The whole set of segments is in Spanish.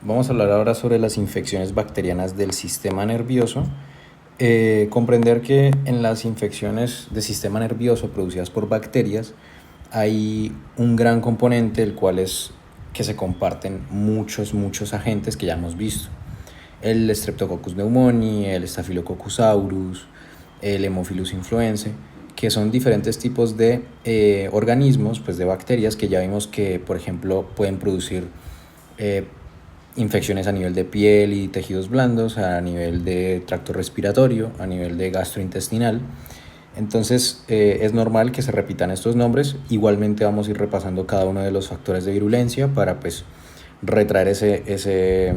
Vamos a hablar ahora sobre las infecciones bacterianas del sistema nervioso. Comprender que en las infecciones del sistema nervioso producidas por bacterias hay un gran componente, el cual es que se comparten muchos agentes que ya hemos visto. El Streptococcus pneumoniae, el Staphylococcus aureus, el Haemophilus influenzae, que son diferentes tipos de organismos, pues de bacterias que ya vimos que, por ejemplo, pueden producir infecciones a nivel de piel y tejidos blandos, a nivel de tracto respiratorio, a nivel de gastrointestinal. Entonces es normal que se repitan estos nombres. Igualmente vamos a ir repasando cada uno de los factores de virulencia para pues retraer ese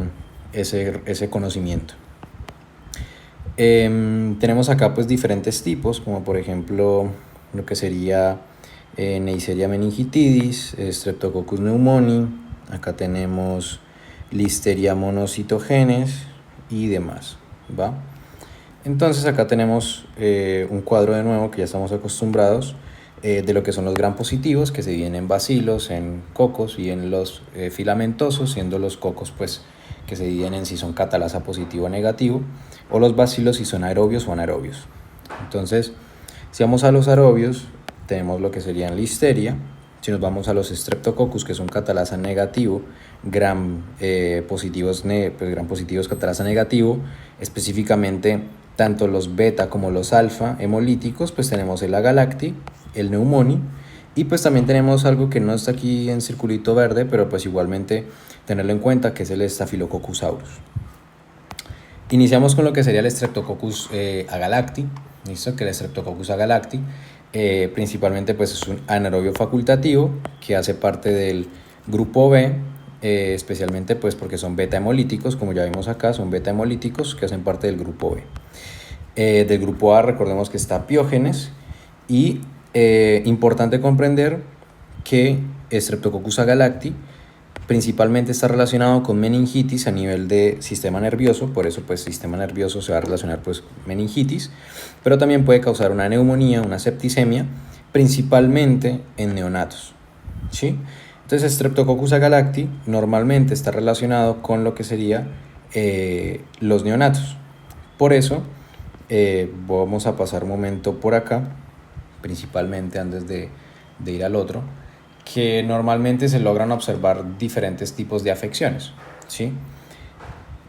conocimiento. Tenemos acá pues diferentes tipos, como por ejemplo lo que sería Neisseria meningitidis, Streptococcus pneumoniae. Acá tenemos Listeria monocytogenes y demás, ¿va? Entonces acá tenemos un cuadro de nuevo que ya estamos acostumbrados de lo que son los gram positivos, que se dividen en bacilos, en cocos y en los filamentosos, siendo los cocos pues que se dividen en si son catalasa positivo o negativo, o los bacilos si son aerobios o anaerobios. Entonces, si vamos a los aerobios, tenemos lo que serían Listeria. Si nos vamos a los Streptococcus, que son catalasa negativo, gram positivos catalasa negativo, específicamente tanto los beta como los alfa hemolíticos, pues tenemos el Agalacti, el Pneumoni, y pues también tenemos algo que no está aquí en circulito verde, pero pues igualmente tenerlo en cuenta, que es el Staphylococcus aureus. Iniciamos con lo que sería el Streptococcus agalacti, ¿listo? Que el Streptococcus agalacti principalmente pues es un anaerobio facultativo que hace parte del grupo B, especialmente pues porque son beta hemolíticos, como ya vimos acá, son beta hemolíticos que hacen parte del grupo B. Del grupo A recordemos que está Piógenes, y importante comprender que Streptococcus agalacti principalmente está relacionado con meningitis a nivel de sistema nervioso, por eso pues sistema nervioso se va a relacionar pues meningitis, pero también puede causar una neumonía, una septicemia, principalmente en neonatos, ¿sí? Entonces Streptococcus agalacti normalmente está relacionado con lo que sería los neonatos. Por eso vamos a pasar un momento por acá, principalmente antes de ir al otro, que normalmente se logran observar diferentes tipos de afecciones, ¿sí?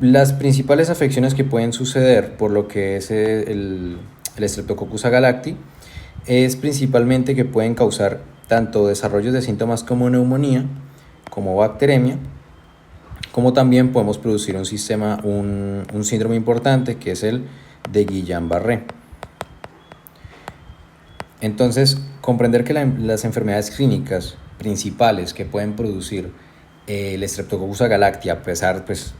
Las principales afecciones que pueden suceder por lo que es el Streptococcus agalacti es principalmente que pueden causar tanto desarrollos de síntomas como neumonía, como bacteremia, como también podemos producir un síndrome importante que es el de Guillain-Barré. Entonces, comprender que las enfermedades clínicas principales que pueden producir el Streptococcus agalacti, a pesar, pues,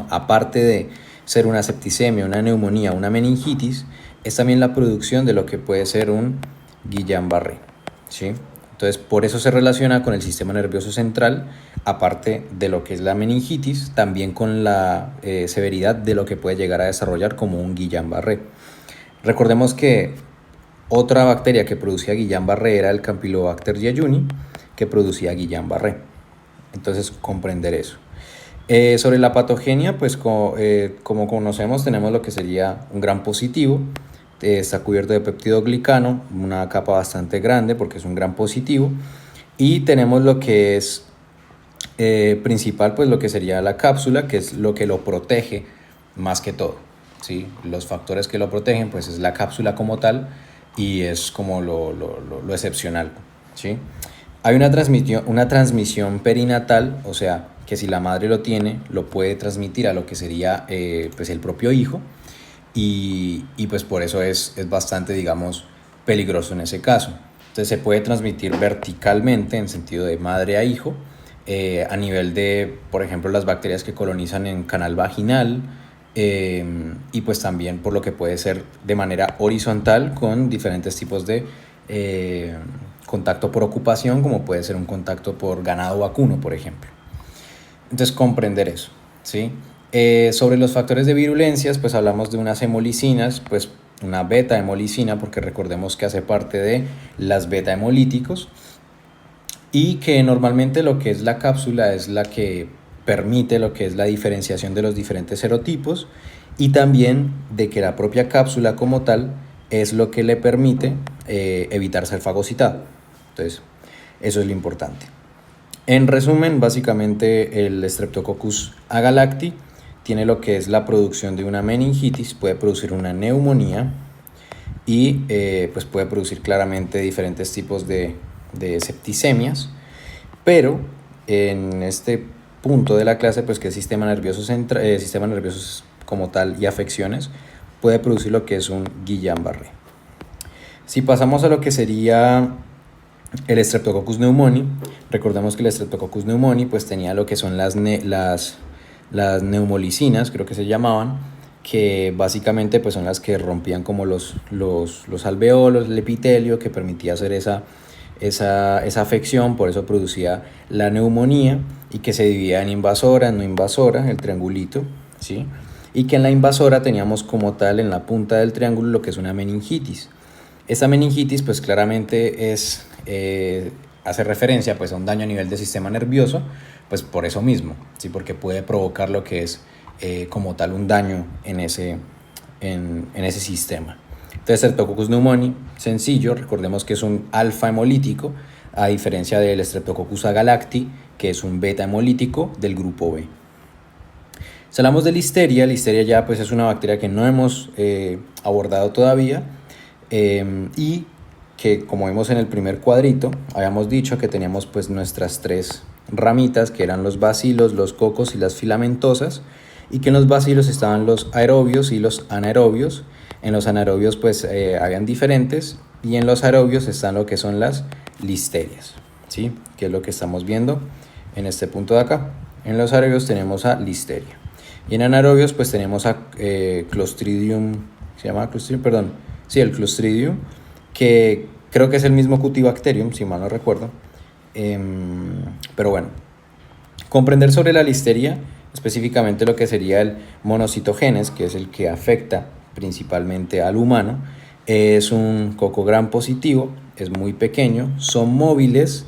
aparte de ser una septicemia, una neumonía, una meningitis, es también la producción de lo que puede ser un Guillain-Barré, ¿sí? Entonces, por eso se relaciona con el sistema nervioso central, aparte de lo que es la meningitis, también con la severidad de lo que puede llegar a desarrollar como un Guillain-Barré. Recordemos que otra bacteria que producía Guillain-Barré era el Campylobacter jejuni, que producía Guillain-Barré. Entonces, comprender eso. Sobre la patogenia, pues como conocemos, tenemos lo que sería un gram positivo. Está cubierto de peptidoglicano, una capa bastante grande porque es un gram positivo. Y tenemos lo que es principal, pues lo que sería la cápsula, que es lo que lo protege más que todo, ¿sí? Los factores que lo protegen, pues es la cápsula como tal, y es como lo excepcional, ¿sí? Hay una transmisión perinatal, o sea, que si la madre lo tiene, lo puede transmitir a lo que sería pues el propio hijo, y pues por eso es bastante, digamos, peligroso en ese caso. Entonces se puede transmitir verticalmente en sentido de madre a hijo, a nivel de, por ejemplo, las bacterias que colonizan en canal vaginal, y pues también por lo que puede ser de manera horizontal con diferentes tipos de contacto por ocupación, como puede ser un contacto por ganado vacuno, por ejemplo. Entonces, comprender eso, ¿sí? Sobre los factores de virulencias, pues hablamos de unas hemolicinas, pues una beta hemolicina, porque recordemos que hace parte de las beta hemolíticos, y que normalmente lo que es la cápsula es la que permite lo que es la diferenciación de los diferentes serotipos y también de que la propia cápsula como tal es lo que le permite evitar ser fagocitado. Entonces, eso es lo importante. En resumen, básicamente el Streptococcus agalacti tiene lo que es la producción de una meningitis, puede producir una neumonía y pues puede producir claramente diferentes tipos de septicemias, pero en este punto de la clase, pues que es sistema nervioso como tal y afecciones, puede producir lo que es un Guillain-Barré. Si pasamos a lo que sería el Streptococcus pneumoniae, recordemos que el Streptococcus pneumoniae pues tenía lo que son las neumolicinas, creo que se llamaban, que básicamente pues son las que rompían como los alveolos, el epitelio, que permitía hacer esa afección, por eso producía la neumonía, y que se dividía en invasora, no invasora, el triangulito, ¿sí? Y que en la invasora teníamos como tal en la punta del triángulo lo que es una meningitis. Esta meningitis pues claramente hace referencia pues a un daño a nivel del sistema nervioso, pues por eso mismo, ¿sí? Porque puede provocar lo que es como tal un daño en ese sistema. Entonces, Streptococcus pneumoniae, sencillo, recordemos que es un alfa hemolítico, a diferencia del Streptococcus agalacti, que es un beta hemolítico del grupo B. Si hablamos de listeria ya pues es una bacteria que no hemos abordado todavía y que, como vimos en el primer cuadrito, habíamos dicho que teníamos pues nuestras tres ramitas, que eran los bacilos, los cocos y las filamentosas, y que en los bacilos estaban los aerobios y los anaerobios. En los anaerobios pues habían diferentes, y en los aerobios están lo que son las listerias, ¿sí? Que es lo que estamos viendo en este punto de acá. En los aerobios tenemos a listeria, y en anaerobios pues tenemos a Clostridium, se llama Clostridium, perdón, sí, el Clostridium, que creo que es el mismo Cutibacterium, si mal no recuerdo. Pero bueno, comprender sobre la listeria, específicamente lo que sería el monocitogenes, que es el que afecta principalmente al humano, es un coco gram positivo, es muy pequeño, son móviles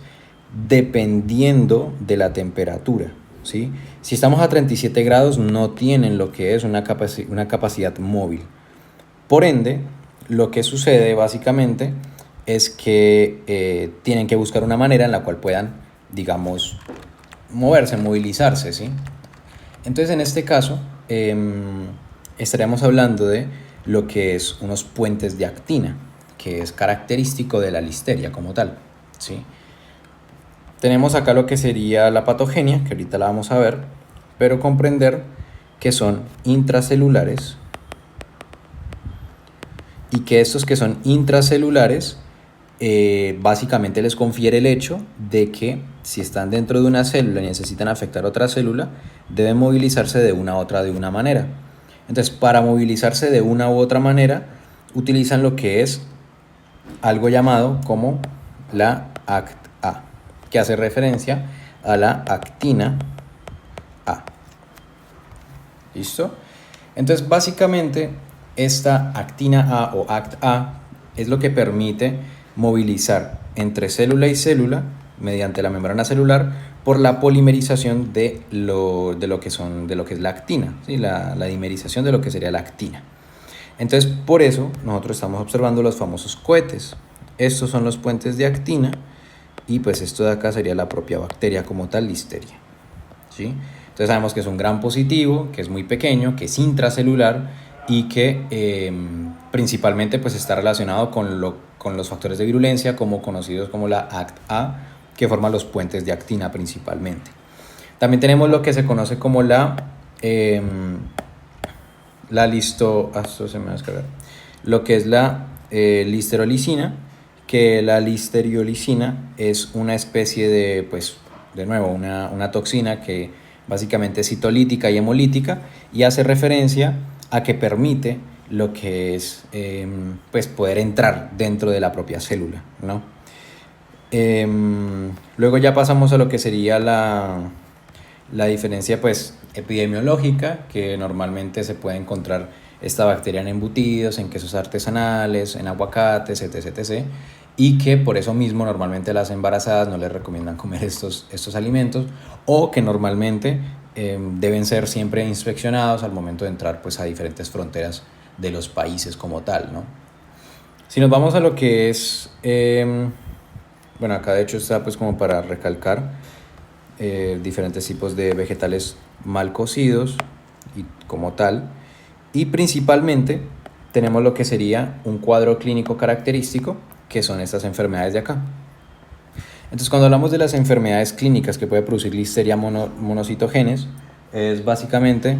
dependiendo de la temperatura, ¿sí? Si estamos a 37 grados no tienen lo que es una capacidad móvil. Por ende, lo que sucede básicamente es que tienen que buscar una manera en la cual puedan, digamos, moverse, movilizarse, ¿sí? Entonces, en este caso, estaríamos hablando de lo que es unos puentes de actina, que es característico de la listeria como tal, ¿sí? Tenemos acá lo que sería la patogenia, que ahorita la vamos a ver, pero comprender que son intracelulares y que estos que son intracelulares básicamente les confiere el hecho de que si están dentro de una célula y necesitan afectar otra célula, deben movilizarse de una manera. Entonces, para movilizarse de una u otra manera, utilizan lo que es algo llamado como la ACT-A, que hace referencia a la actina A. ¿Listo? Entonces, básicamente, esta actina A o ACT-A es lo que permite movilizar entre célula y célula mediante la membrana celular por la polimerización de lo que es la actina, ¿sí? la dimerización de lo que sería la actina. Entonces, por eso nosotros estamos observando los famosos cohetes. Estos son los puentes de actina, y pues esto de acá sería la propia bacteria como tal, listeria, ¿sí? Entonces sabemos que es un gram positivo, que es muy pequeño, que es intracelular y que principalmente pues está relacionado con los factores de virulencia conocidos como la ACT-A, que forman los puentes de actina principalmente. También tenemos lo que se conoce como lo que es la listerolicina, que la listeriolicina es una especie de, pues, de nuevo, una toxina que básicamente es citolítica y hemolítica, y hace referencia a que permite lo que es pues poder entrar dentro de la propia célula, ¿no? Luego ya pasamos a lo que sería la diferencia pues epidemiológica, que normalmente se puede encontrar esta bacteria en embutidos, en quesos artesanales, en aguacates, etc. Y que por eso mismo normalmente a las embarazadas no les recomiendan comer estos alimentos, o que normalmente deben ser siempre inspeccionados al momento de entrar pues, a diferentes fronteras de los países como tal, ¿no? Si nos vamos a lo que es, bueno, acá de hecho está pues como para recalcar diferentes tipos de vegetales mal cocidos y como tal, y principalmente tenemos lo que sería un cuadro clínico característico, que son estas enfermedades de acá. Entonces, cuando hablamos de las enfermedades clínicas que puede producir Listeria monocitogenes, es básicamente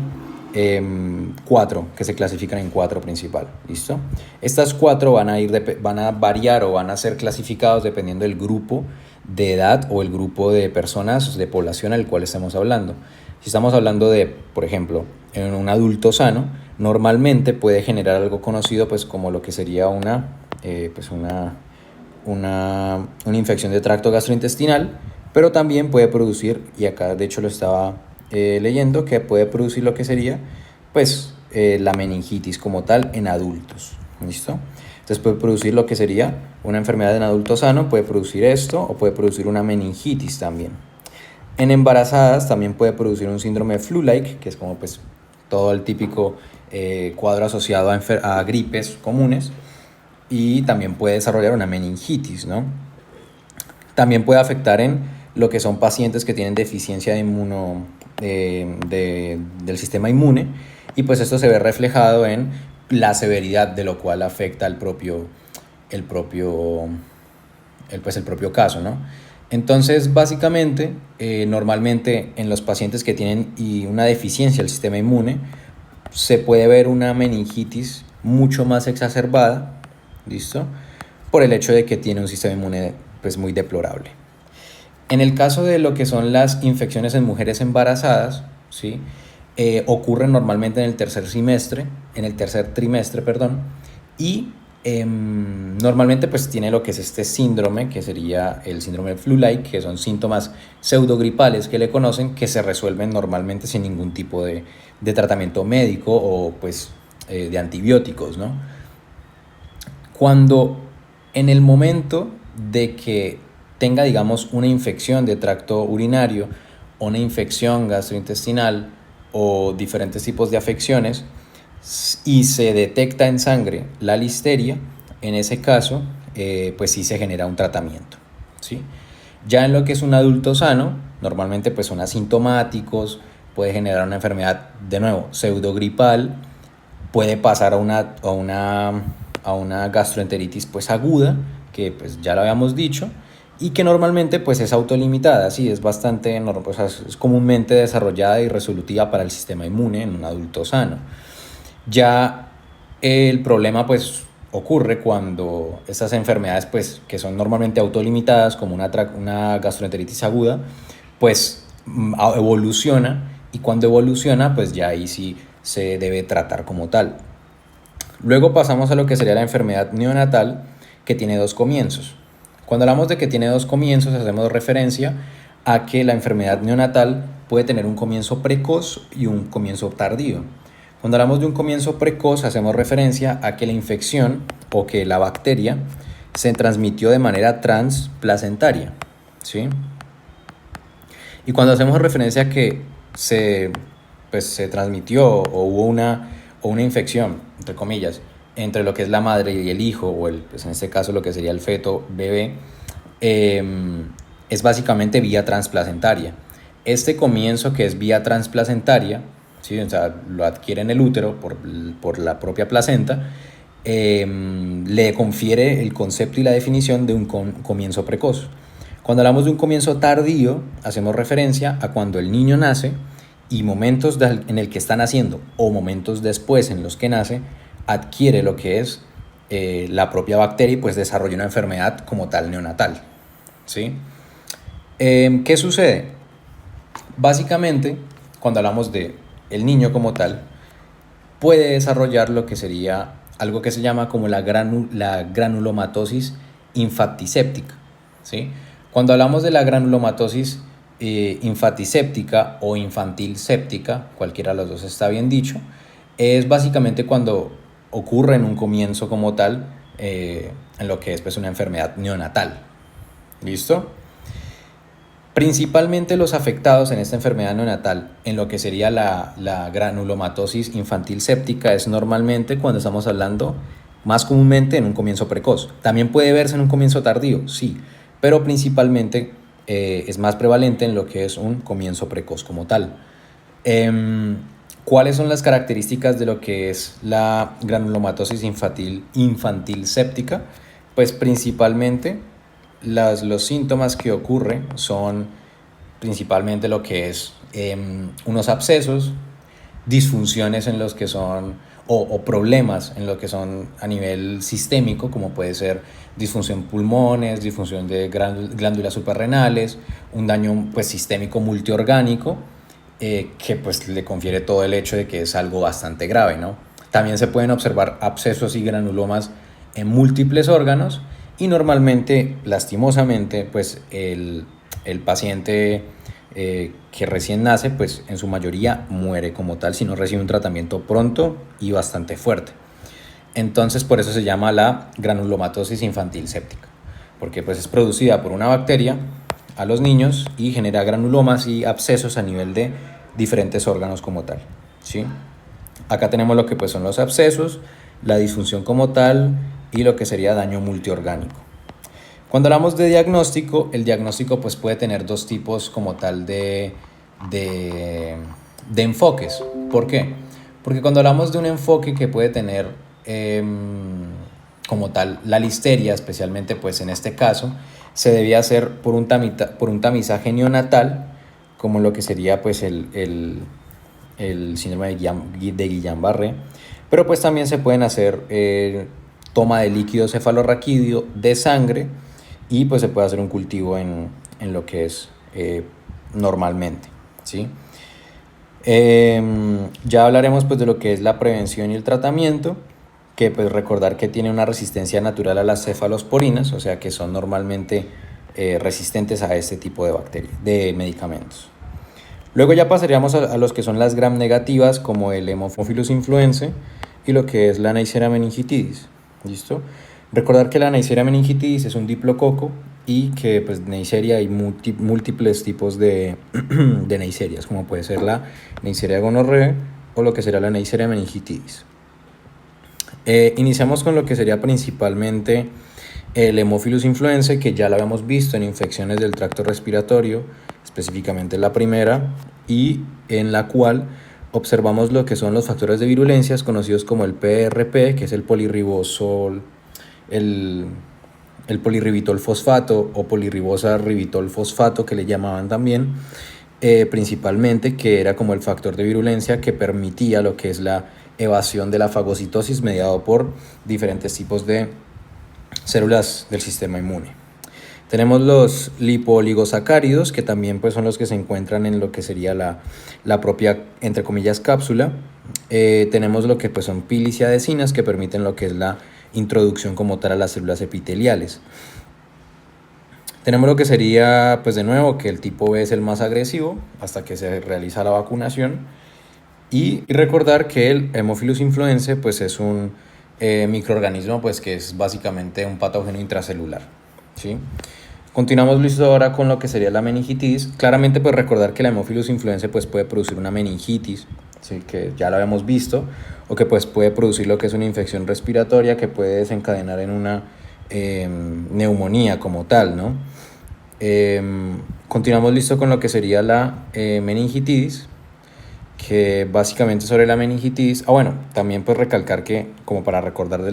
4, que se clasifican en 4 principal, ¿listo? Estas 4 van a variar o van a ser clasificados dependiendo del grupo de edad o el grupo de personas, de población al cual estemos hablando. Si estamos hablando de, por ejemplo, en un adulto sano, normalmente puede generar algo conocido pues como lo que sería una infección de tracto gastrointestinal, pero también puede producir, y acá de hecho lo estaba leyendo, que puede producir lo que sería pues la meningitis como tal en adultos, ¿listo? Entonces puede producir lo que sería una enfermedad en adulto sano, puede producir esto o puede producir una meningitis también. En embarazadas también puede producir un síndrome flu-like, que es como pues todo el típico cuadro asociado a gripes comunes, y también puede desarrollar una meningitis, ¿no? También puede afectar en lo que son pacientes que tienen deficiencia del sistema inmune, y pues esto se ve reflejado en la severidad de lo cual afecta el propio caso, ¿no? Entonces, básicamente, normalmente en los pacientes que tienen una deficiencia del sistema inmune, se puede ver una meningitis mucho más exacerbada, ¿listo? Por el hecho de que tiene un sistema inmune pues, muy deplorable. En el caso de lo que son las infecciones en mujeres embarazadas, ¿sí? Ocurren normalmente en el tercer trimestre, y normalmente pues tiene lo que es este síndrome, que sería el síndrome flu-like, que son síntomas pseudogripales que le conocen, que se resuelven normalmente sin ningún tipo de tratamiento médico o pues de antibióticos, ¿no? Cuando en el momento de que tenga, digamos, una infección de tracto urinario o una infección gastrointestinal o diferentes tipos de afecciones y se detecta en sangre la listeria, en ese caso, pues sí se genera un tratamiento, ¿sí? Ya en lo que es un adulto sano, normalmente pues son asintomáticos, puede generar una enfermedad, de nuevo, pseudogripal, puede pasar a una gastroenteritis pues aguda, que pues ya lo habíamos dicho, y que normalmente pues es autolimitada, sí, es bastante, pues, es comúnmente desarrollada y resolutiva para el sistema inmune en un adulto sano. Ya el problema pues ocurre cuando estas enfermedades pues que son normalmente autolimitadas, como una gastroenteritis aguda, pues evoluciona, y cuando evoluciona pues ya ahí sí se debe tratar como tal. Luego pasamos a lo que sería la enfermedad neonatal, que tiene 2 comienzos. Cuando hablamos de que tiene 2 comienzos, hacemos referencia a que la enfermedad neonatal puede tener un comienzo precoz y un comienzo tardío. Cuando hablamos de un comienzo precoz, hacemos referencia a que la infección o que la bacteria se transmitió de manera transplacentaria, ¿sí? Y cuando hacemos referencia a que se transmitió o hubo una infección, entre comillas, entre lo que es la madre y el hijo, o pues en este caso lo que sería el feto bebé, es básicamente vía transplacentaria. Este comienzo que es vía transplacentaria, ¿sí? O sea, lo adquiere en el útero por la propia placenta, le confiere el concepto y la definición de un comienzo precoz. Cuando hablamos de un comienzo tardío, hacemos referencia a cuando el niño nace y momentos en el que está naciendo o momentos después en los que nace, adquiere lo que es la propia bacteria y pues desarrolla una enfermedad como tal neonatal, ¿sí? ¿Qué sucede? Básicamente, cuando hablamos de el niño como tal, puede desarrollar lo que sería algo que se llama como la granulomatosis infantiséptica, ¿sí? Cuando hablamos de la granulomatosis infantiséptica o infantil séptica, cualquiera de los dos está bien dicho, es básicamente cuando ocurre en un comienzo como tal, en lo que es pues, una enfermedad neonatal. ¿Listo? Principalmente los afectados en esta enfermedad neonatal, en lo que sería la granulomatosis infantil séptica, es normalmente cuando estamos hablando más comúnmente en un comienzo precoz. También puede verse en un comienzo tardío, sí, pero principalmente es más prevalente en lo que es un comienzo precoz como tal. ¿Cuáles son las características de lo que es la granulomatosis infantil séptica? Pues principalmente los síntomas que ocurren son principalmente lo que es unos abscesos, disfunciones en los que son, o problemas en lo que son a nivel sistémico, como puede ser disfunción pulmones, disfunción de glándulas suprarrenales, un daño pues sistémico multiorgánico, que pues le confiere todo el hecho de que es algo bastante grave, ¿no? También se pueden observar abscesos y granulomas en múltiples órganos y normalmente, lastimosamente, pues el paciente que recién nace, pues en su mayoría muere como tal si no recibe un tratamiento pronto y bastante fuerte. Entonces por eso se llama la granulomatosis infantil séptica, porque pues es producida por una bacteria a los niños y genera granulomas y abscesos a nivel de diferentes órganos como tal, ¿sí? Acá tenemos lo que pues son los abscesos, la disfunción como tal y lo que sería daño multiorgánico. Cuando hablamos de diagnóstico, el diagnóstico pues puede tener dos tipos como tal de enfoques. ¿Por qué? Porque cuando hablamos de un enfoque que puede tener como tal la listeria, especialmente pues en este caso, se debía hacer por un tamizaje neonatal, como lo que sería pues el síndrome de Guillain-Barré, pero pues también se pueden hacer toma de líquido cefalorraquídeo de sangre y pues se puede hacer un cultivo en lo que es normalmente, ¿sí? Ya hablaremos pues de lo que es la prevención y el tratamiento, que pues recordar que tiene una resistencia natural a las cefalosporinas, o sea que son normalmente resistentes a este tipo de bacterias, de medicamentos. Luego ya pasaríamos a los que son las gram negativas, como el Haemophilus influenzae y lo que es la Neisseria meningitidis. ¿Listo? Recordar que la Neisseria meningitidis es un diplococo y que pues Neisseria hay múltiples tipos de Neisserias, como puede ser la Neisseria gonorrhoeae o lo que será la Neisseria meningitidis. Iniciamos con lo que sería principalmente el Haemophilus influenzae, que ya lo habíamos visto en infecciones del tracto respiratorio, específicamente la primera, y en la cual observamos lo que son los factores de virulencia conocidos como el PRP, que es el polirribosol, el polirribitol fosfato o polirribosa ribitol fosfato, que le llamaban también, principalmente, que era como el factor de virulencia que permitía lo que es la evasión de la fagocitosis mediado por diferentes tipos de células del sistema inmune. Tenemos los lipoligosacáridos, que también pues, son los que se encuentran en lo que sería la propia, entre comillas, cápsula. Tenemos lo que pues, son piliciadecinas, que permiten lo que es la introducción como tal a las células epiteliales. Tenemos lo que sería, pues de nuevo, que el tipo B es el más agresivo hasta que se realiza la vacunación. Y recordar que el Haemophilus influenzae pues, es un microorganismo pues, que es básicamente un patógeno intracelular, ¿sí? Continuamos, Luis, ahora con lo que sería la meningitis. Claramente pues recordar que la Haemophilus influenzae pues puede producir una meningitis, ¿sí? Que ya lo habíamos visto, o que pues puede producir lo que es una infección respiratoria que puede desencadenar en una neumonía como tal, ¿no? Continuamos, listo, con lo que sería la meningitis, que básicamente sobre la meningitis. Bueno, también pues recalcar que como para recordar de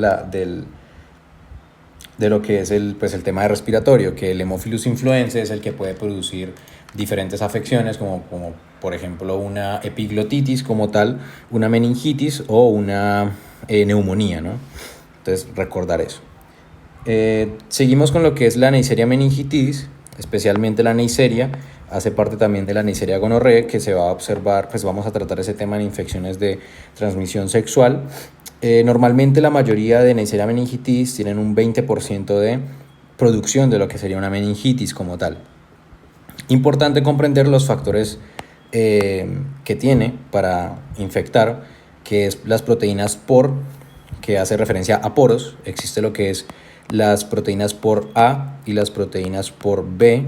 lo que es el tema de respiratorio, que el Haemophilus influenzae es el que puede producir diferentes afecciones como por ejemplo una epiglotitis como tal, una meningitis o una neumonía, ¿no? Entonces recordar eso. Seguimos con lo que es la Neisseria meningitidis, especialmente la Neisseria, hace parte también de la Neisseria gonorrhoeae, que se va a observar, pues vamos a tratar ese tema en infecciones de transmisión sexual. Normalmente la mayoría de Neisseria meningitidis tienen un 20% de producción de lo que sería una meningitis como tal. Importante comprender los factores que tiene para infectar, que es las proteínas POR, que hace referencia a poros. Existe lo que es las proteínas por A y las proteínas por B,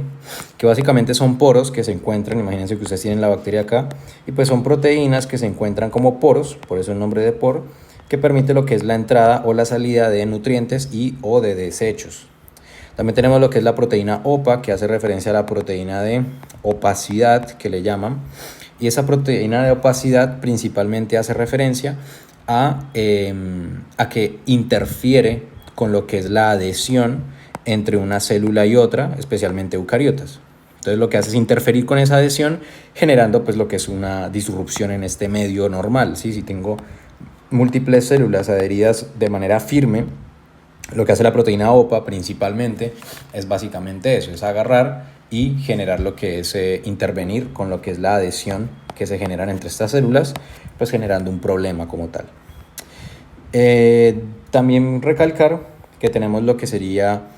que básicamente son poros que se encuentran, imagínense que ustedes tienen la bacteria acá, y pues son proteínas que se encuentran como poros, por eso el nombre de poro, que permite lo que es la entrada o la salida de nutrientes y o de desechos. También tenemos lo que es la proteína OPA, que hace referencia a la proteína de opacidad, que le llaman. Y esa proteína de opacidad principalmente hace referencia a que interfiere con lo que es la adhesión entre una célula y otra, especialmente eucariotas. Entonces lo que hace es interferir con esa adhesión, generando pues lo que es una disrupción en este medio normal, ¿sí? Si tengo múltiples células adheridas de manera firme, lo que hace la proteína OPA principalmente es básicamente eso, es agarrar y generar lo que es intervenir con lo que es la adhesión que se generan entre estas células, pues generando un problema como tal. También recalcar que tenemos lo que sería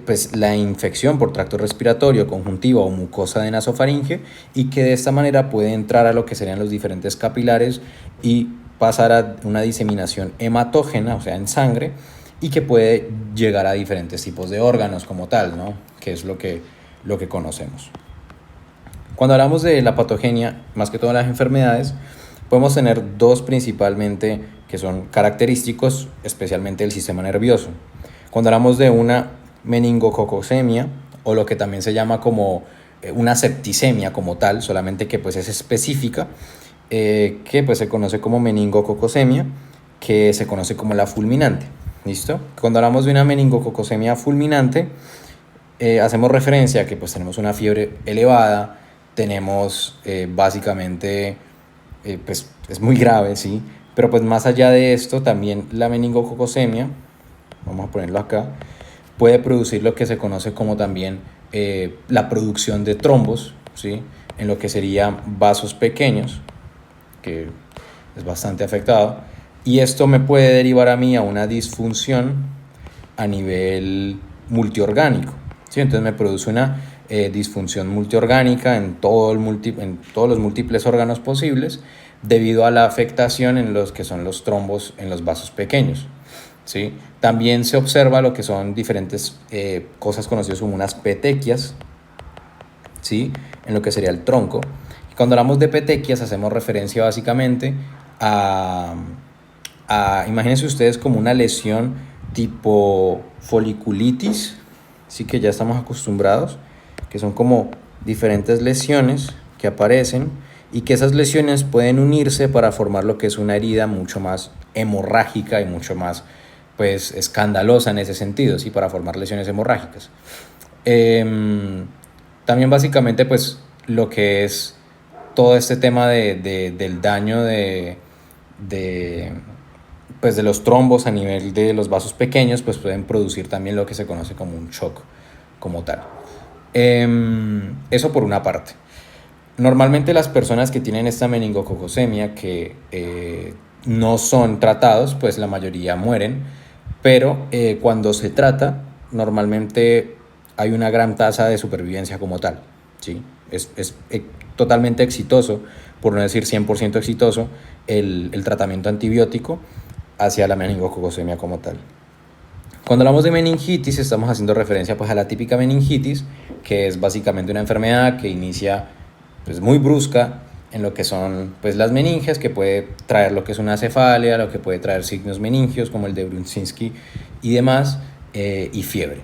pues la infección por tracto respiratorio, conjuntiva o mucosa de nasofaringe, y que de esta manera puede entrar a lo que serían los diferentes capilares y pasar a una diseminación hematógena, o sea en sangre, y que puede llegar a diferentes tipos de órganos como tal, ¿no? Que es lo que conocemos. Cuando hablamos de la patogenia, más que todas las enfermedades, podemos tener dos principalmente que son característicos, especialmente del sistema nervioso. Cuando hablamos de una meningococosemia, o lo que también se llama como una septicemia como tal, solamente que pues es específica, que pues se conoce como meningococosemia, que se conoce como la fulminante. ¿Listo? Cuando hablamos de una meningococosemia fulminante, hacemos referencia a que pues tenemos una fiebre elevada, tenemos básicamente, pues es muy grave, ¿sí? Pero pues más allá de esto, también la meningococosemia, vamos a ponerlo acá, puede producir lo que se conoce como también la producción de trombos, ¿sí? En lo que serían vasos pequeños, que es bastante afectado. Y esto me puede derivar a mí a una disfunción a nivel multiorgánico, ¿sí? Entonces me produce una disfunción multiorgánica en todos los múltiples órganos posibles debido a la afectación en los que son los trombos en los vasos pequeños, ¿sí? También se observa lo que son diferentes cosas conocidas como unas petequias, ¿sí? En lo que sería el tronco. Y cuando hablamos de petequias hacemos referencia básicamente imagínense ustedes como una lesión tipo foliculitis, sí, que ya estamos acostumbrados, que son como diferentes lesiones que aparecen y que esas lesiones pueden unirse para formar lo que es una herida mucho más hemorrágica y mucho más pues escandalosa en ese sentido, ¿sí? Para formar lesiones hemorrágicas. También básicamente pues lo que es todo este tema del daño de los trombos a nivel de los vasos pequeños, pues pueden producir también lo que se conoce como un shock como tal. Eso por una parte. Normalmente las personas que tienen esta meningococosemia que no son tratados, pues la mayoría mueren, pero cuando se trata, normalmente hay una gran tasa de supervivencia como tal, ¿sí? Es totalmente exitoso, por no decir 100% exitoso, el tratamiento antibiótico hacia la meningococosemia como tal. Cuando hablamos de meningitis estamos haciendo referencia pues a la típica meningitis, que es básicamente una enfermedad que inicia pues muy brusca en lo que son pues las meninges, que puede traer lo que es una cefalia, lo que puede traer signos meningios como el de Brudzinski y demás, y fiebre,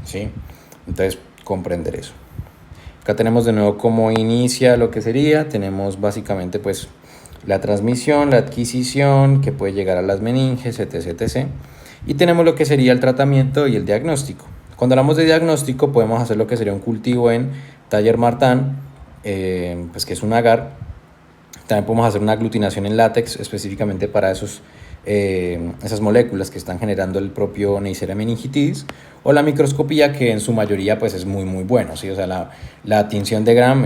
¿sí? Entonces comprender eso. Acá tenemos de nuevo cómo inicia lo que sería, tenemos básicamente pues la transmisión, la adquisición, que puede llegar a las meninges, etc, etc. Y tenemos lo que sería el tratamiento y el diagnóstico. Cuando hablamos de diagnóstico podemos hacer lo que sería un cultivo en Taller-Martin, pues que es un agar. También podemos hacer una aglutinación en látex específicamente para esas moléculas que están generando el propio Neisseria meningitidis, o la microscopía, que en su mayoría pues es muy muy bueno, ¿sí? O sea, la tinción de Gram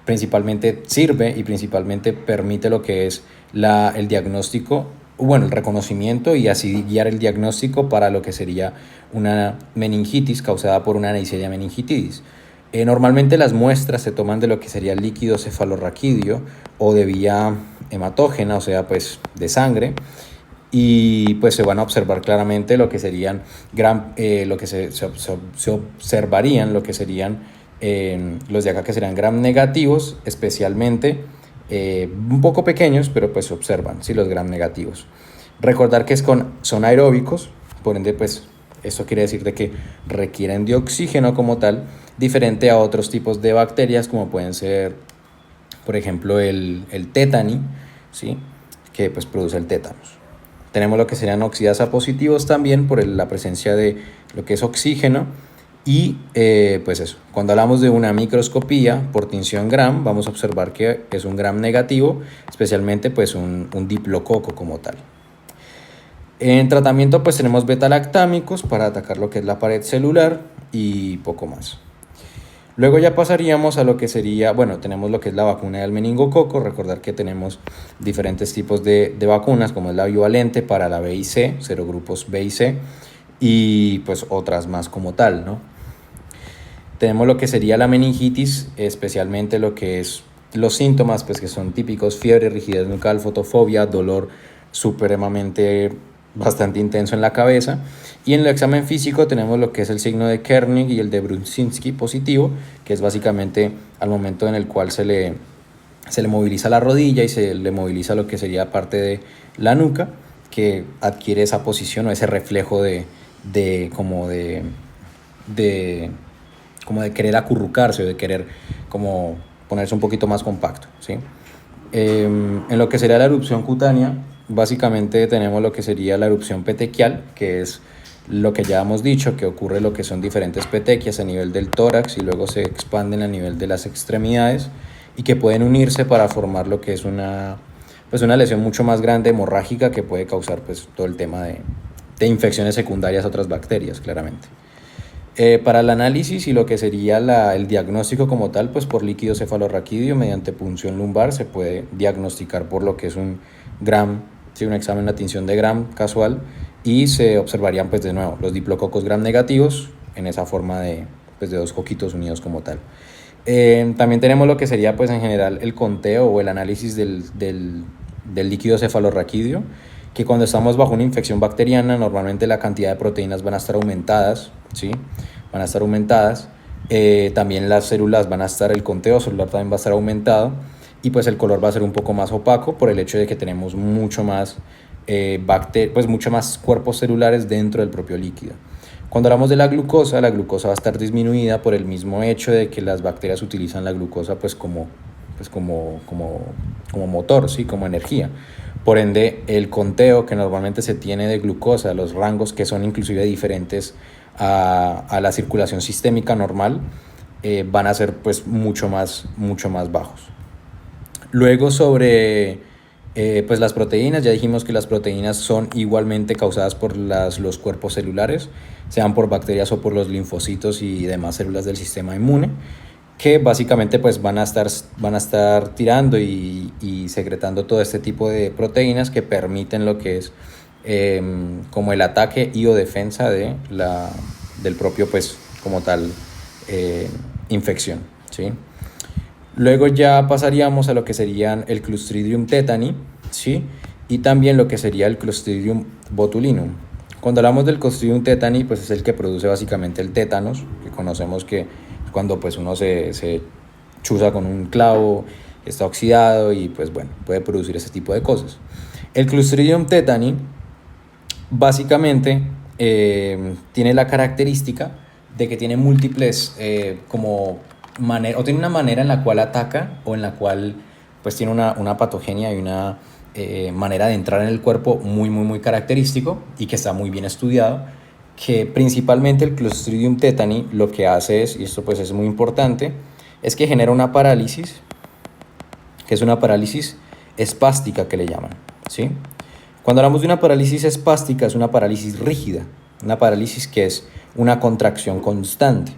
principalmente sirve y principalmente permite lo que es el diagnóstico, bueno, el reconocimiento y así guiar el diagnóstico para lo que sería una meningitis causada por una Neisseria meningitidis. Normalmente las muestras se toman de lo que sería el líquido cefalorraquídeo o de vía hematógena, o sea, pues de sangre, y pues se van a observar claramente lo que serían lo que se observarían lo que serían los de acá, que serían gram negativos, especialmente un poco pequeños, pero pues se observan, ¿sí? Los gram negativos. Recordar que son aeróbicos, por ende pues esto quiere decir de que requieren de oxígeno como tal, diferente a otros tipos de bacterias como pueden ser, por ejemplo, el tétani, ¿sí? Que pues produce el tétanos. Tenemos lo que serían oxidasa positivos también por la presencia de lo que es oxígeno. Y pues eso, cuando hablamos de una microscopía por tinción gram, vamos a observar que es un gram negativo, especialmente pues un diplococo como tal. En tratamiento pues tenemos beta-lactámicos para atacar lo que es la pared celular y poco más. Luego ya pasaríamos a lo que sería, bueno, tenemos lo que es la vacuna del meningococo. Recordar que tenemos diferentes tipos de vacunas, como es la bivalente para la B y C, serogrupos B y C, y pues otras más como tal, ¿no? Tenemos lo que sería la meningitis, especialmente lo que es los síntomas, pues que son típicos: fiebre, rigidez nucal, fotofobia, dolor supremamente bastante intenso en la cabeza. Y en el examen físico tenemos lo que es el signo de Kernig y el de Brudzinski positivo, que es básicamente al momento en el cual se le moviliza la rodilla y se le moviliza lo que sería parte de la nuca, que adquiere esa posición o ese reflejo de querer acurrucarse o de querer como ponerse un poquito más compacto, ¿sí? En lo que sería la erupción cutánea, básicamente tenemos lo que sería la erupción petequial, que es lo que ya hemos dicho, que ocurre lo que son diferentes petequias a nivel del tórax y luego se expanden a nivel de las extremidades y que pueden unirse para formar lo que es una lesión mucho más grande, hemorrágica, que puede causar pues todo el tema de infecciones secundarias a otras bacterias, claramente. Para el análisis y lo que sería el diagnóstico como tal, pues por líquido cefalorraquídeo mediante punción lumbar se puede diagnosticar por lo que es un gram, ¿sí? Un examen de tinción de gram casual, y se observarían pues de nuevo los diplococos gram negativos en esa forma de dos coquitos unidos como tal. También tenemos lo que sería pues en general el conteo o el análisis del líquido cefalorraquídeo, que cuando estamos bajo una infección bacteriana normalmente la cantidad de proteínas van a estar aumentadas, ¿sí? Van a estar aumentadas. También las células van a estar, el conteo celular también va a estar aumentado, y pues el color va a ser un poco más opaco por el hecho de que tenemos mucho más mucho más cuerpos celulares dentro del propio líquido. Cuando hablamos de la glucosa va a estar disminuida por el mismo hecho de que las bacterias utilizan la glucosa como motor, ¿sí? Como energía. Por ende, el conteo que normalmente se tiene de glucosa, los rangos que son inclusive diferentes a la circulación sistémica normal, van a ser pues mucho más bajos. Luego sobre pues las proteínas, ya dijimos que las proteínas son igualmente causadas por los cuerpos celulares, sean por bacterias o por los linfocitos y demás células del sistema inmune, que básicamente pues van a estar tirando y secretando todo este tipo de proteínas que permiten lo que es como el ataque y o defensa del propio pues como tal infección, ¿sí? Luego ya pasaríamos a lo que serían el Clostridium tetani, ¿sí? Y también lo que sería el Clostridium botulinum. Cuando hablamos del Clostridium tetani, pues es el que produce básicamente el tétanos, que conocemos que cuando pues uno se chuza con un clavo, está oxidado y pues bueno, puede producir ese tipo de cosas. El Clostridium tetani básicamente tiene la característica de que tiene múltiples o tiene una manera en la cual ataca, o en la cual pues tiene una patogenia y una manera de entrar en el cuerpo muy característico y que está muy bien estudiado, que principalmente el Clostridium tetani lo que hace es, y esto pues es muy importante, es que genera una parálisis, que es una parálisis espástica que le llaman, ¿sí? Cuando hablamos de una parálisis espástica, es una parálisis rígida, una parálisis que es una contracción constante.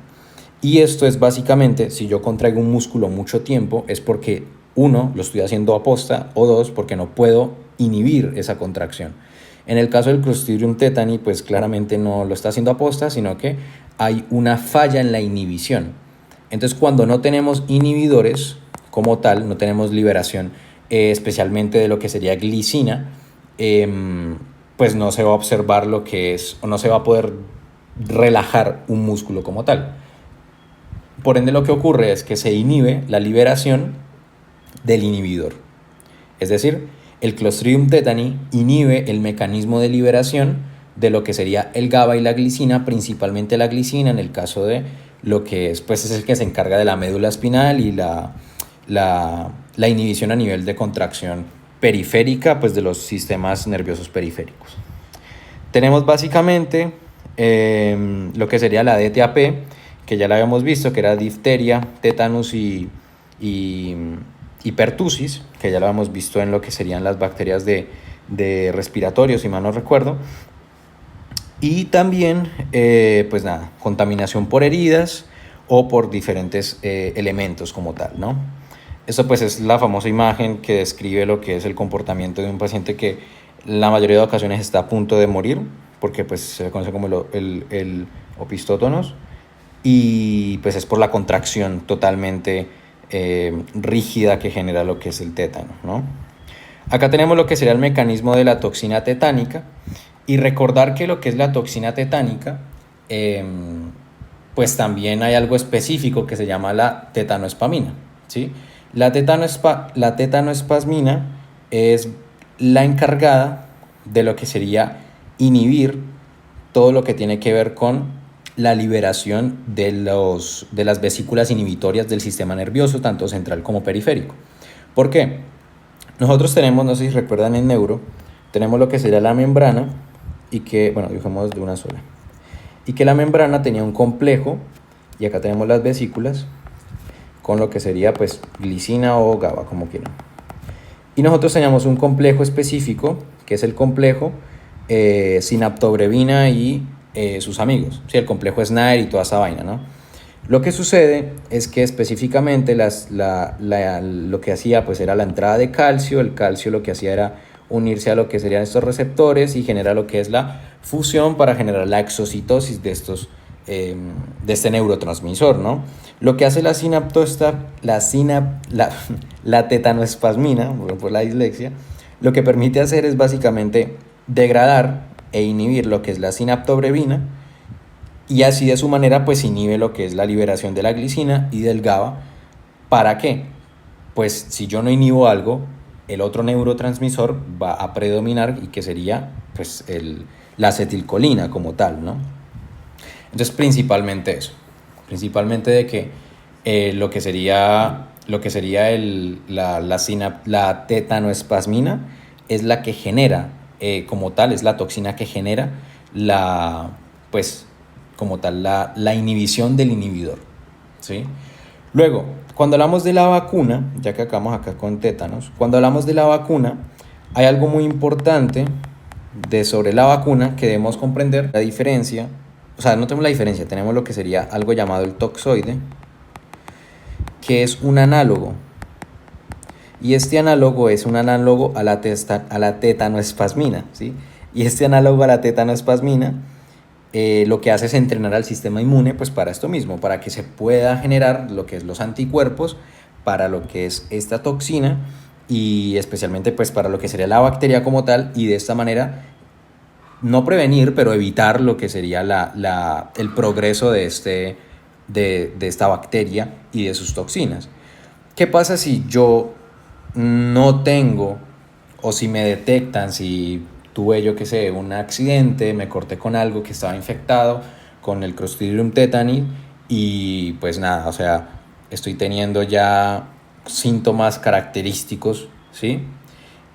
Y esto es básicamente, si yo contraigo un músculo mucho tiempo, es porque, uno, lo estoy haciendo aposta, o dos, porque no puedo inhibir esa contracción. En el caso del Clostridium tetani, pues claramente no lo está haciendo aposta, sino que hay una falla en la inhibición. Entonces, cuando no tenemos inhibidores como tal, no tenemos liberación, especialmente de lo que sería glicina, pues no se va a observar lo que es, o no se va a poder relajar un músculo como tal. Por ende, lo que ocurre es que se inhibe la liberación del inhibidor. Es decir, el Clostridium tetani inhibe el mecanismo de liberación de lo que sería el GABA y la glicina, principalmente la glicina en el caso de lo que es, pues es el que se encarga de la médula espinal y la inhibición a nivel de contracción periférica, pues de los sistemas nerviosos periféricos. Tenemos básicamente lo que sería la DTaP, que ya la habíamos visto, que era difteria, tétanos y pertusis, que ya lo habíamos visto en lo que serían las bacterias de respiratorio, si mal no recuerdo. Y también, pues nada, contaminación por heridas o por diferentes elementos como tal, ¿no? Esto pues es la famosa imagen que describe lo que es el comportamiento de un paciente que la mayoría de ocasiones está a punto de morir, porque pues se le conoce como el opistótonos, y pues es por la contracción totalmente rígida que genera lo que es el tétano, ¿no? Acá tenemos lo que sería el mecanismo de la toxina tetánica, y recordar que lo que es la toxina tetánica, pues también hay algo específico que se llama la tetanoespasmina, ¿sí? La tetanoespasmina es la encargada de lo que sería inhibir todo lo que tiene que ver con la liberación de las vesículas inhibitorias del sistema nervioso, tanto central como periférico. ¿Por qué? Nosotros tenemos, no sé si recuerdan en neuro, tenemos lo que sería la membrana, y que, bueno, dibujamos de una sola, y que la membrana tenía un complejo, y acá tenemos las vesículas, con lo que sería pues glicina o GABA, como quieran. Y nosotros teníamos un complejo específico, que es el complejo sinaptobrevina y sus amigos, ¿sí? El complejo Snaer y toda esa vaina, ¿no? Lo que sucede es que específicamente lo que hacía pues era la entrada de calcio. El calcio lo que hacía era unirse a lo que serían estos receptores y genera lo que es la fusión para generar la exocitosis de este neurotransmisor, ¿no? Lo que hace la tetanoespasmina, por la dislexia, lo que permite hacer es básicamente degradar e inhibir lo que es la sinaptobrevina, y así de su manera pues inhibe lo que es la liberación de la glicina y del GABA. ¿Para qué? Pues si yo no inhibo algo, el otro neurotransmisor va a predominar, y que sería pues la acetilcolina como tal, ¿no? Entonces principalmente eso, principalmente de que lo que sería la tetanoespasmina es la que genera como tal, es la toxina que genera pues como tal la inhibición del inhibidor, ¿sí? Luego, cuando hablamos de la vacuna, ya que acabamos acá con tétanos, cuando hablamos de la vacuna, hay algo muy importante sobre la vacuna que debemos comprender. La diferencia, o sea, no tenemos la diferencia, tenemos lo que sería algo llamado el toxoide, que es un análogo. Y este análogo es un análogo a la tetanoespasmina, ¿sí? Y este análogo a la tetanoespasmina lo que hace es entrenar al sistema inmune pues para esto mismo, para que se pueda generar lo que es los anticuerpos para lo que es esta toxina, y especialmente pues para lo que sería la bacteria como tal, y de esta manera no prevenir, pero evitar lo que sería el progreso de esta bacteria y de sus toxinas. ¿Qué pasa si yo no tengo, o si me detectan, si tuve, yo que sé, un accidente, me corté con algo que estaba infectado con el Clostridium tetani, y pues nada, o sea, estoy teniendo ya síntomas característicos, ¿sí?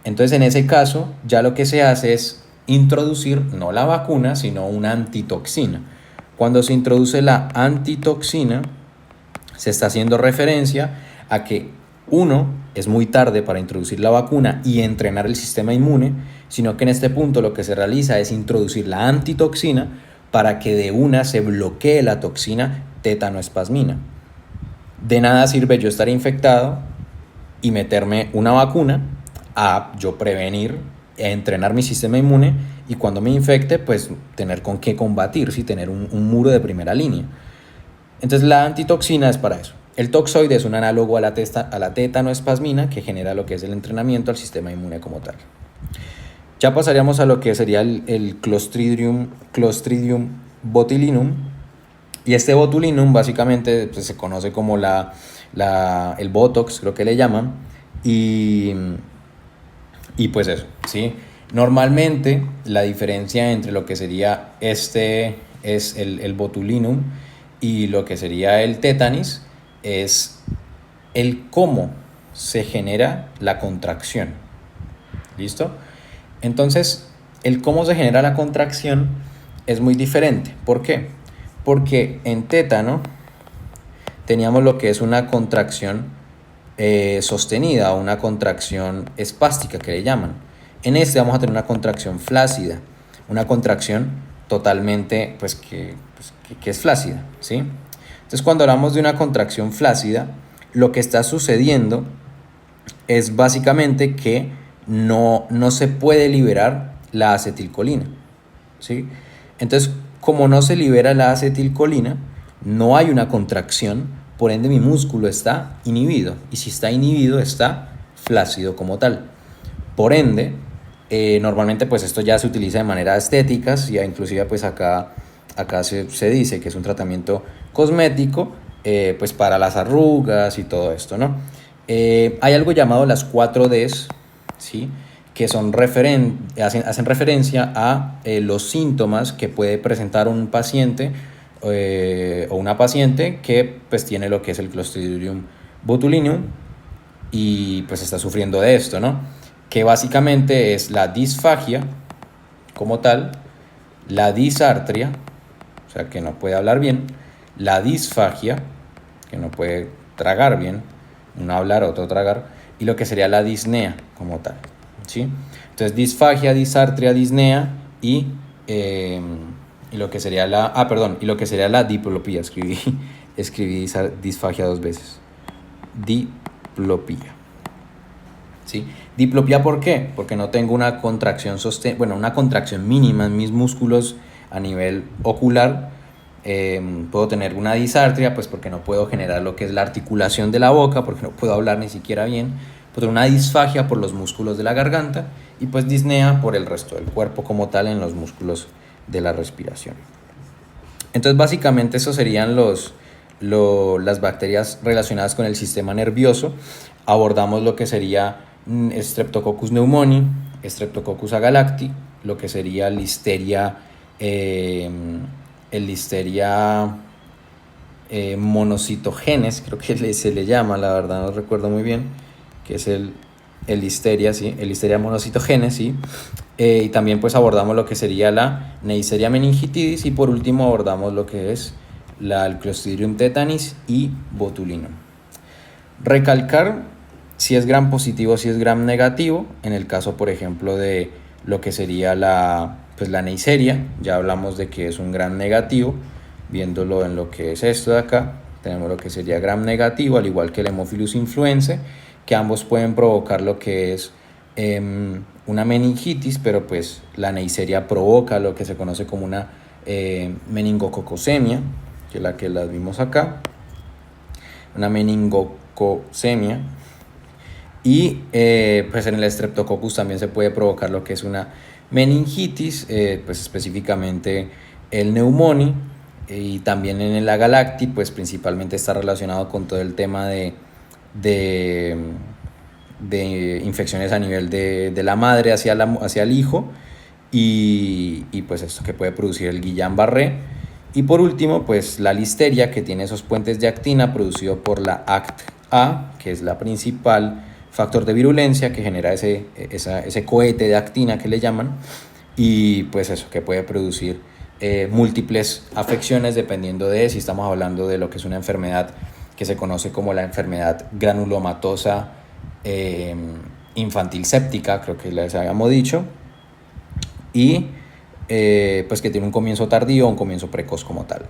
Entonces en ese caso ya lo que se hace es introducir no la vacuna, sino una antitoxina. Cuando se introduce la antitoxina, se está haciendo referencia a que es muy tarde para introducir la vacuna y entrenar el sistema inmune, sino que en este punto lo que se realiza es introducir la antitoxina para que de una se bloquee la toxina tetanoespasmina. De nada sirve yo estar infectado y meterme una vacuna a yo prevenir e entrenar mi sistema inmune, y cuando me infecte pues tener con qué combatir, ¿sí? Tener un muro de primera línea. Entonces la antitoxina es para eso. El toxoide es un análogo a la tetanoespasmina que genera lo que es el entrenamiento al sistema inmune como tal. Ya pasaríamos a lo que sería el Clostridium botulinum. Y este botulinum básicamente pues, se conoce como el Botox, creo que le llaman. Y, y pues eso, ¿sí? Normalmente la diferencia entre lo que sería este es el botulinum y lo que sería el tétanis es el cómo se genera la contracción. ¿Listo? Entonces, el cómo se genera la contracción es muy diferente. ¿Por qué? Porque en tétano teníamos lo que es una contracción sostenida o una contracción espástica que le llaman. En este vamos a tener una contracción flácida, una contracción totalmente que es flácida, ¿sí? Entonces cuando hablamos de una contracción flácida, lo que está sucediendo es básicamente que no se puede liberar la acetilcolina, ¿sí? Entonces, como no se libera la acetilcolina, no hay una contracción, por ende mi músculo está inhibido, y si está inhibido está flácido como tal. Por ende, normalmente pues esto ya se utiliza de manera estética, ya inclusive pues acá se dice que es un tratamiento cosmético, pues para las arrugas y todo esto, ¿no? Hay algo llamado las 4Ds, ¿sí? Que son hacen referencia a los síntomas que puede presentar un paciente o una paciente que pues tiene lo que es el Clostridium botulinum y pues está sufriendo de esto, ¿no? Que básicamente es la disfagia como tal, la disartria, o sea que no puede hablar bien, la disfagia, que no puede tragar bien, uno hablar, otro tragar, y lo que sería la disnea como tal, ¿sí? Entonces disfagia, disartria, disnea y lo que sería la diplopía, escribí disfagia 2 veces, diplopía, ¿sí? Diplopía, ¿por qué? Porque no tengo una contracción una contracción mínima en mis músculos a nivel ocular. Puedo tener una disartria, pues porque no puedo generar lo que es la articulación de la boca, porque no puedo hablar ni siquiera bien. Puedo tener una disfagia por los músculos de la garganta y pues disnea por el resto del cuerpo como tal en los músculos de la respiración. Entonces básicamente esos serían las bacterias relacionadas con el sistema nervioso. Abordamos lo que sería Streptococcus pneumoniae, Streptococcus agalacti, lo que sería Listeria monocitogenes, creo que se le llama, la verdad no recuerdo muy bien, que es el Listeria, ¿sí? El Listeria monocitogenes, ¿sí? Y también pues abordamos lo que sería la Neisseria meningitidis y por último abordamos lo que es el Clostridium tetanis y botulinum. Recalcar si es gram positivo, si es gram negativo, en el caso por ejemplo de lo que sería la Neisseria, ya hablamos de que es un gram negativo, viéndolo en lo que es esto de acá, tenemos lo que sería gram negativo, al igual que el Haemophilus influenzae, que ambos pueden provocar lo que es una meningitis, pero pues la Neisseria provoca lo que se conoce como una meningococcemia, que es la que las vimos acá, una meningococcemia. Y pues en el Streptococcus también se puede provocar lo que es una meningitis, pues específicamente el pneumoniae, y también en el agalacti, pues principalmente está relacionado con todo el tema de infecciones a nivel de la madre hacia el hijo, y pues esto que puede producir el Guillain-Barré. Y por último, pues la listeria, que tiene esos puentes de actina producido por la ACT-A, que es la principal factor de virulencia que genera ese cohete de actina que le llaman, y pues eso, que puede producir múltiples afecciones dependiendo de si estamos hablando de lo que es una enfermedad que se conoce como la enfermedad granulomatosa infantil séptica, creo que les habíamos dicho, y pues que tiene un comienzo tardío o un comienzo precoz como tal.